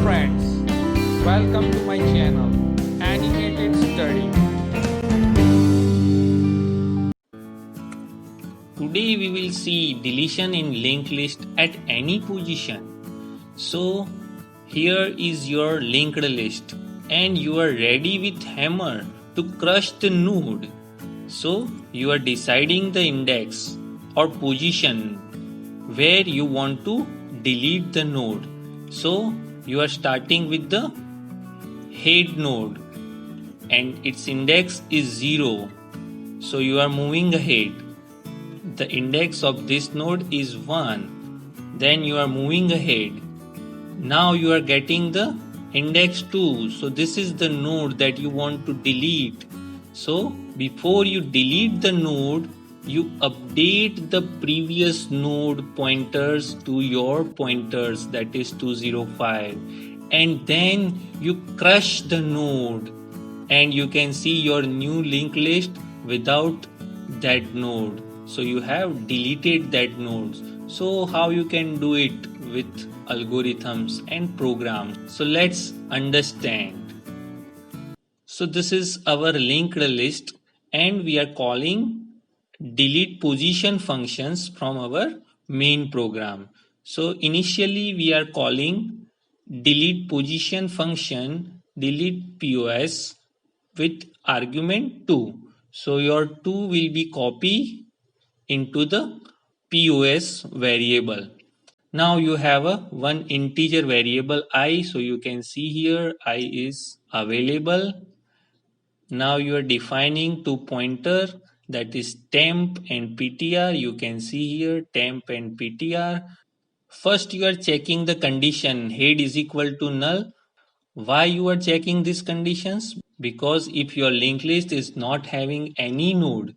friends, welcome to my channel Animated Study. Today we will see deletion in linked list at any position. So here is your linked list and you are ready with hammer to crush the node. So you are deciding the index or position where you want to delete the node. So you are starting with the head node and its index is 0. So you are moving ahead. The index of this node is 1. Then you are moving ahead. Now you are getting the index 2. So this is the node that you want to delete. So before you delete the node, you update the previous node pointers to your pointers, that is 205, and then you crush the node and you can see your new linked list without that node. So you have deleted that node. So how you can do it with algorithms and programs? So let's understand. So this is our linked list and we are calling delete position functions from our main program. So initially we are calling delete position function delete POS with argument 2. So your 2 will be copied into the POS variable. Now you have a one integer variable I, so you can see here I is available. Now you are defining two pointer, that is temp and ptr. You can see here temp and ptr. First you are checking the condition head is equal to null. Why you are checking these conditions? Because if your linked list is not having any node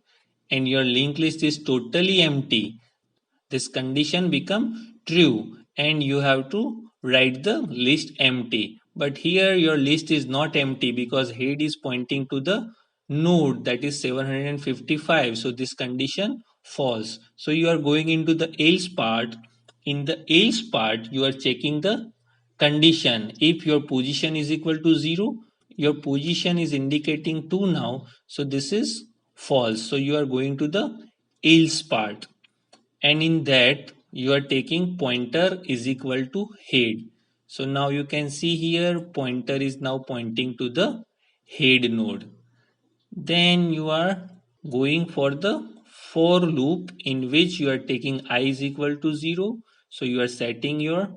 and your linked list is totally empty, this condition become true and you have to write the list empty. But here your list is not empty because head is pointing to the node, that is 755. So this condition false. So you are going into the else part. In the else part you are checking the condition. If your position is equal to 0, your position is indicating 2 now. So this is false. So you are going to the else part. And in that you are taking pointer is equal to head. So now you can see here pointer is now pointing to the head node. Then you are going for the for loop in which you are taking I is equal to 0. So you are setting your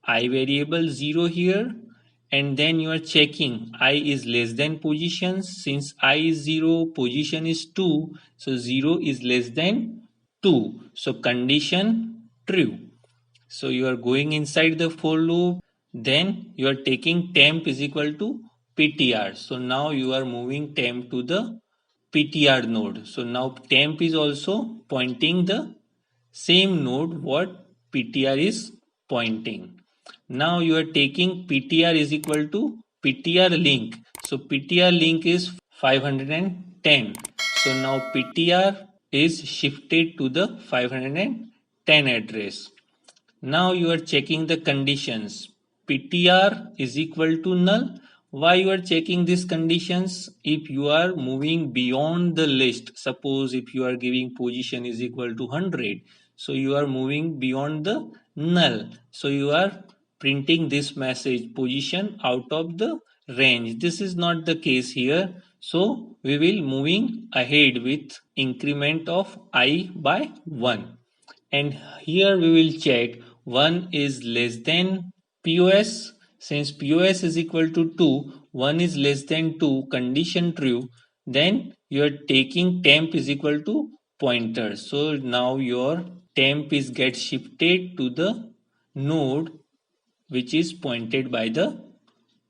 I variable 0 here and then you are checking I is less than position. Since I is 0, position is 2. So 0 is less than 2. So condition true. So you are going inside the for loop. Then you are taking temp is equal to ptr. So now you are moving temp to the ptr node. So now temp is also pointing the same node what ptr is pointing. Now you are taking ptr is equal to ptr link. So ptr link is 510. So now ptr is shifted to the 510 address. Now you are checking the conditions. PTR is equal to null. Why you are checking these conditions? If you are moving beyond the list, suppose if you are giving position is equal to 100, so you are moving beyond the null. So you are printing this message position out of the range. This is not the case here. So we will moving ahead with increment of I by 1. And here we will check 1 is less than POS. Since POS is equal to 2, 1 is less than 2, condition true, then you are taking temp is equal to pointer. So now your temp is get shifted to the node which is pointed by the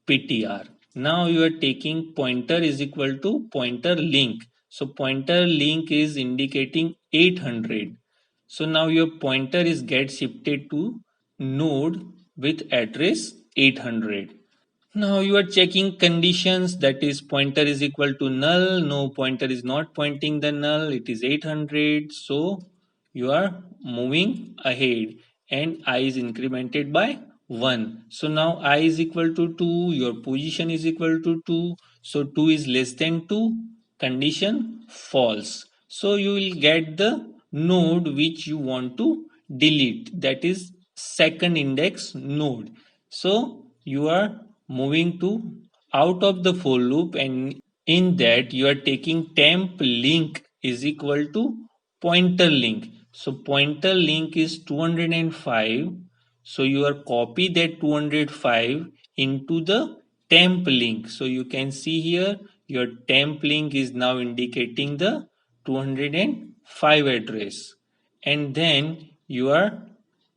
PTR. Now you are taking pointer is equal to pointer link. So pointer link is indicating 800. So now your pointer is get shifted to node with address 800. Now you are checking conditions, that is pointer is equal to null. No, pointer is not pointing the null. It is 800. So you are moving ahead and I is incremented by 1. So now I is equal to 2, your position is equal to 2. So 2 is less than 2, condition false. So you will get the node which you want to delete, that is second index node. So you are moving to out of the for loop, and in that you are taking temp link is equal to pointer link. So pointer link is 205. So you are copy that 205 into the temp link. So you can see here your temp link is now indicating the 205 address, and then you are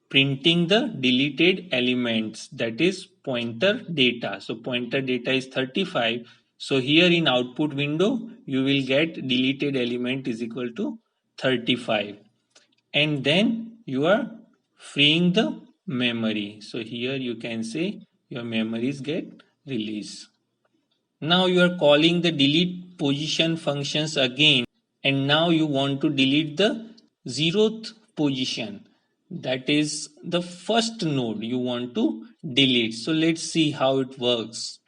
printing the deleted elements, that is pointer data. So pointer data is 35. So here in output window you will get deleted element is equal to 35, and then you are freeing the memory. So here you can say your memories get released. Now you are calling the delete position functions again, and now you want to delete the 0th position, that is the first node you want to delete. So let's see how it works.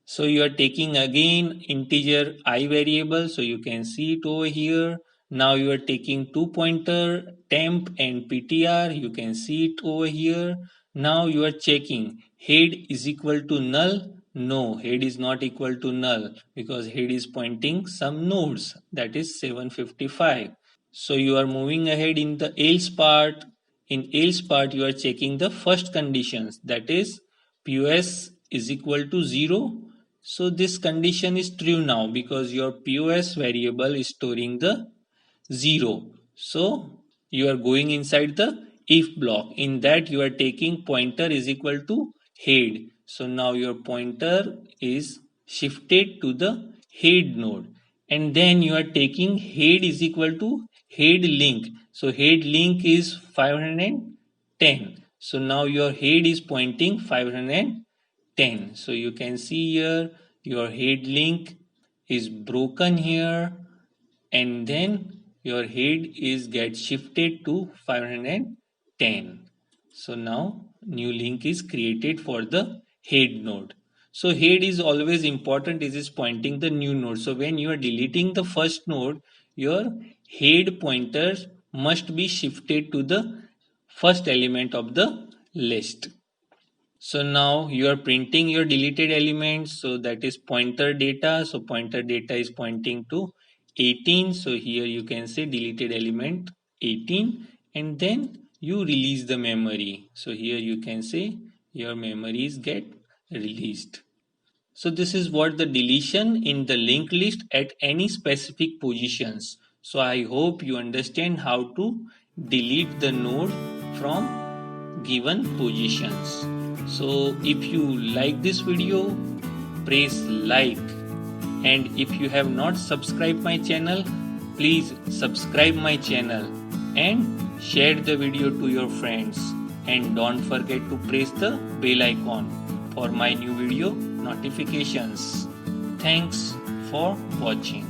So you are taking again integer I variable, so you can see it over here. Now you are taking two pointer temp and ptr, you can see it over here. Now you are checking head is equal to null. No, head is not equal to null because head is pointing some nodes, that is 755. So you are moving ahead in the else part. In else part you are checking the first conditions, that is POS is equal to 0. So this condition is true now because your POS variable is storing the 0. So you are going inside the if block. In that you are taking pointer is equal to head. So now your pointer is shifted to the head node, and then you are taking head is equal to head link. So head link is 510. So now your head is pointing 510. So you can see here your head link is broken here, and then your head is get shifted to 510. So now new link is created for the head node. So head is always important, it is pointing the new node. So when you are deleting the first node, your head pointer must be shifted to the first element of the list. So now you are printing your deleted elements, so that is pointer data. So pointer data is pointing to 18. So here you can say deleted element 18, and then you release the memory. So here you can say your memories get released. So this is what the deletion in the linked list at any specific positions. So I hope you understand how to delete the node from given positions. So if you like this video, press like, and if you have not subscribed my channel, please subscribe my channel and share the video to your friends, and don't forget to press the bell icon for my new video notifications. Thanks for watching.